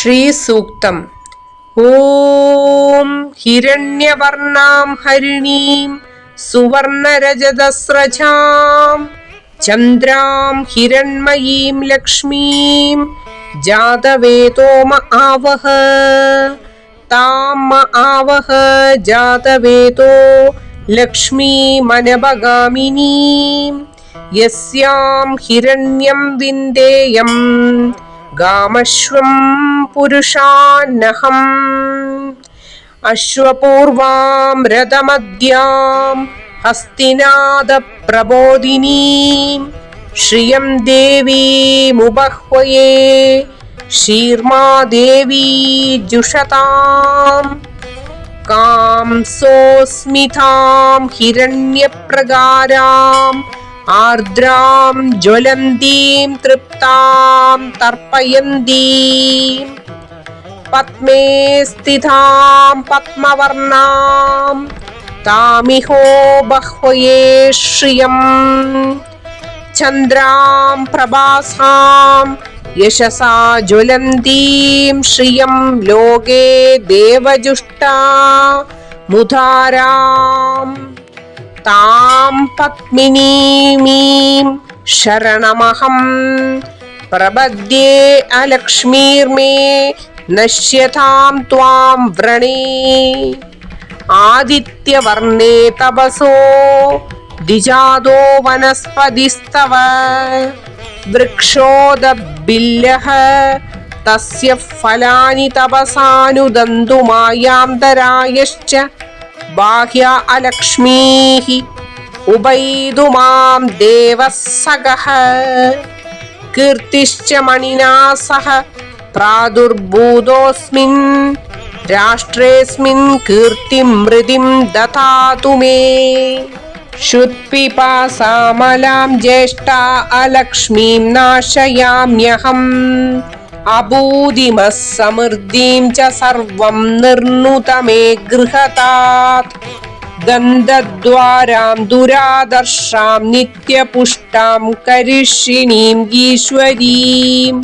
ശ്രീസൂക്തം. ഓം ഹിരണ്യവർണാം ഹരിണീം സുവർണരജതസ്രജാം ചന്ദ്രാം ഹിരൺമയീം ലക്ഷ്മീം ജാതവേതോമ ആവഹ താമ ആവഹ ജാതവേതോ ലക്ഷ്മീമനഭഗാമിനീം യസ്യാം ഹിരണ്യം വിന്ദേയം ഗാമശ്വം പുരുഷാന്നഹം അശ്വപൂർവാം രഥമദ്യാം ഹസ്തിനാദ പ്രബോധിനീം ശ്രിയം ദേവീമുപഹ്വയേ ശീർമാദേവീ ജുഷതാം കാംസോസ്മിതാം ഹിരണ്യപ്രകാരാം ആർദ്രാം ജ്വലന്തീം തൃപ്താം തർപ്പയന്തീം പത്മേ സ്ഥിതാം പത്മവർണാം താമിഹോ ബഹ്വയേ ശ്രിയം ചന്ദ്രാം പ്രഭാസാം യശസാ ജ്വലന്തീം ശ്രിയം ലോകേ ദേവജുഷ്ടാ മുധാരാം താം പത്മിനീമീം ശരണമഹം പ്രപദ്യേ അലക്ഷ്മീർമേ നശ്യതാം ത്വാം വ്രണേ ആദിത്യവർണേ തപസോ ദിജാതോ വനസ്പതിസ്തവ വൃക്ഷോദബില്ലഃ തസ്യ ഫലാനി തപസാനുദന്തുമായാന്തരായശ്ച ബാഹ്യ അലക്ഷ്മീഃ ഉപൈതുമാം ദേവഃ സഖഃ കീർത്തിശ്ച മണിനാ സഹ പ്രാദുർഭൂതോസ്മിൻ രാഷ്ട്രേസ്മിൻ കീർത്തിം മൃതിം ദതാതു മേ ശുത്പിപാസാമലാം ജ്യേഷ്ഠാ അലക്ഷ്മീം നാശയാമ്യഹം അബൂദിമഃ സമൃദ്ധിം ച സർവം നിർണുത മേ ഗൃഹതാത് ഗന്ധദ്വാരാം ദുരാദർശാം നിത്യപുഷ്ടാം കരിഷ്യണീം ഈശ്വരീം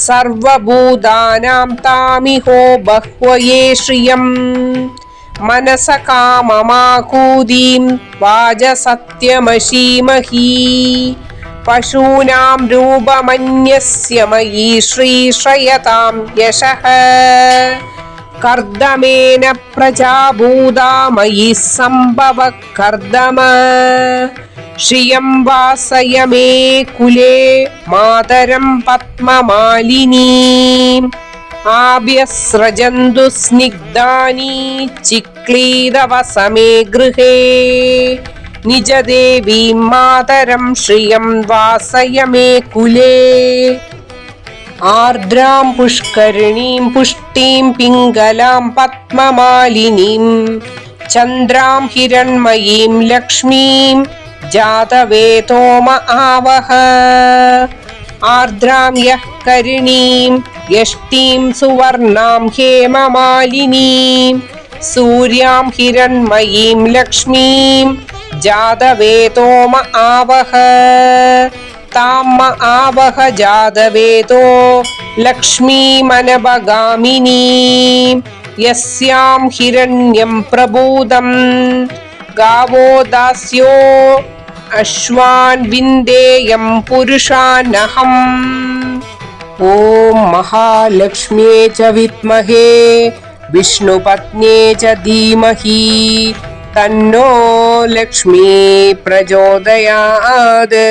സർവഭൂതാനാം താമിഹോ ബഹ്വയേ ശ്രിയം മനസ കാമമാകൂതീം വാചസത്യമശീമഹീ പശൂനാം രൂപമന്യസ്യ മയീ ശ്രീശ്രയതാം യശഃ കർദമേന പ്രജാഭൂതാ മയി സംഭവ കർദമ ശ്രിയം വാസയ മേ കുലേ മാതരം പത്മമാലിനീം ആഭ്യസ്രജന്തു സ്നിഗ്ധാനി ചിക്ലീദവസമേ ഗൃഹേ നിജദേവീം മാതരം ശ്രിയം വാസയ മേ കുലേ ആർദ്രാം പുഷ്കരിണീം പുഷ്ടീം പിംഗലാം പത്മമാലിനീം ചന്ദ്രാം ഹിരൺമയീം ലക്ഷ്മീം ജാതവേതോമ ആവഹ ആർദ്രാം യഃ കരുണീം യഷ്ടീം സുവർണാം ഹേമമാലിനീം സൂര്യാം ഹിരൺമയീം ലക്ഷ്മീം ജാതവേതോമ ആവഹ താമ ആവഹ ജാതവേതോ ലക്ഷ്മീമനഭഗാമിനീം യസ്യാം ഹിരണ്യം പ്രഭൂതം ഗാവോ ദാസ്യോ അശ്വാൻ വിന്ദേയം പുരുഷാനഹം ഓം മഹാലക്ഷ്മ്യേ ച വിദ്മഹേ വിഷ്ണുപത്ന്യേ ച ധീമഹി തന്നോ ലക്ഷ്മീ പ്രചോദയാത്.